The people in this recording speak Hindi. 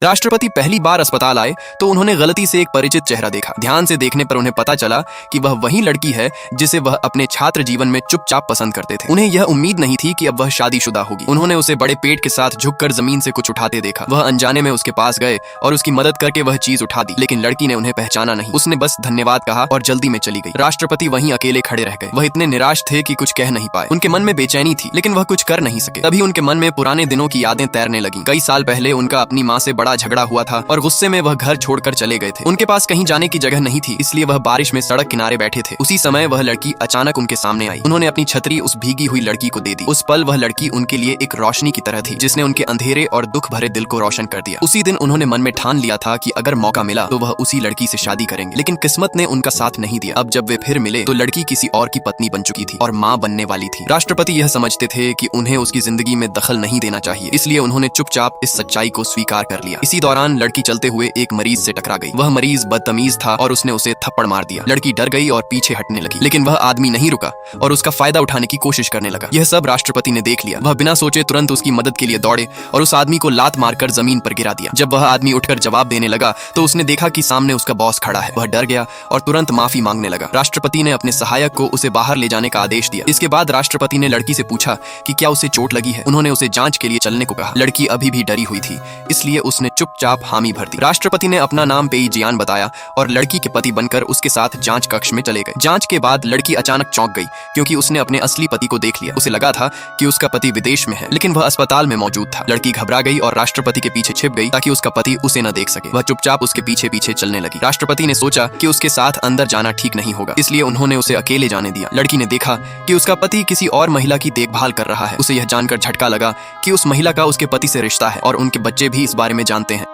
राष्ट्रपति पहली बार अस्पताल आए तो उन्होंने गलती से एक परिचित चेहरा देखा। ध्यान से देखने पर उन्हें पता चला कि वह वही लड़की है जिसे वह अपने छात्र जीवन में चुपचाप पसंद करते थे। उन्हें यह उम्मीद नहीं थी कि अब वह शादीशुदा होगी। उन्होंने उसे बड़े पेट के साथ झुककर जमीन से कुछ उठाते देखा। वह अनजाने में उसके पास गए और उसकी मदद करके वह चीज उठा दी, लेकिन लड़की ने उन्हें पहचाना नहीं। उसने बस धन्यवाद कहा और जल्दी में चली गई। राष्ट्रपति वहीं अकेले खड़े रह गए। वह इतने निराश थे कि कुछ कह नहीं पाए। उनके मन में बेचैनी थी, लेकिन वह कुछ कर नहीं सके। तभी उनके मन में पुराने दिनों की यादें तैरने लगी। कई साल पहले उनका अपनी माँ से बड़ा झगड़ा हुआ था और गुस्से में वह घर छोड़कर चले गए थे। उनके पास कहीं जाने की जगह नहीं थी, इसलिए वह बारिश में सड़क किनारे बैठे थे। उसी समय वह लड़की अचानक उनके सामने आई। उन्होंने अपनी छतरी उस भीगी हुई लड़की को दे दी। उस पल वह लड़की उनके लिए एक रोशनी की तरह थी, जिसने उनके अंधेरे और दुख भरे दिल को रोशन कर दिया। उसी दिन उन्होंने मन में ठान लिया था कि अगर मौका मिला तो वह उसी लड़की से शादी करेंगे, लेकिन किस्मत ने उनका साथ नहीं दिया। अब जब वे फिर मिले तो लड़की किसी और की पत्नी बन चुकी थी और माँ बनने वाली थी। राष्ट्रपति यह समझते थे कि उन्हें उसकी जिंदगी में दखल नहीं देना चाहिए, इसलिए उन्होंने चुपचाप इस सच्चाई को स्वीकार कर लिया। इसी दौरान लड़की चलते हुए एक मरीज से टकरा गई। वह मरीज बदतमीज था और उसने उसे थप्पड़ मार दिया। लड़की डर गई और पीछे हटने लगी, लेकिन वह आदमी नहीं रुका और उसका फायदा उठाने की कोशिश करने लगा। यह सब राष्ट्रपति ने देख लिया। वह बिना सोचे तुरंत उसकी मदद के लिए दौड़े और उस आदमी को लात मारकर जमीन पर गिरा दिया। जब वह आदमी उठकर जवाब देने लगा तो उसने देखा कि सामने उसका बॉस खड़ा है। वह डर गया और तुरंत माफी मांगने लगा। राष्ट्रपति ने अपने सहायक को उसे बाहर ले जाने का आदेश दिया। इसके बाद राष्ट्रपति ने लड़की से पूछा कि क्या उसे चोट लगी है। उन्होंने उसे जांच के लिए चलने को कहा। लड़की अभी भी डरी हुई थी, इसलिए उसने चुपचाप हामी भर दी। राष्ट्रपति ने अपना नाम पेई जियान बताया और लड़की के पति बनकर उसके साथ जांच कक्ष में चले गए। जांच के बाद लड़की अचानक चौंक गई, क्योंकि उसने अपने असली पति को देख लिया। उसे लगा था कि उसका पति विदेश में है, लेकिन वह अस्पताल में मौजूद था। लड़की घबरा गई और राष्ट्रपति के पीछे छिप गई ताकि उसका पति उसे न देख सके। वह चुपचाप उसके पीछे पीछे चलने लगी। राष्ट्रपति ने सोचा कि उसके साथ अंदर जाना ठीक नहीं होगा, इसलिए उन्होंने उसे अकेले जाने दिया। लड़की ने देखा कि उसका पति किसी और महिला की देखभाल कर रहा है। उसे यह जानकर झटका लगा कि उस महिला का उसके पति से रिश्ता है और उनके बच्चे भी इस बारे में जानते हैं।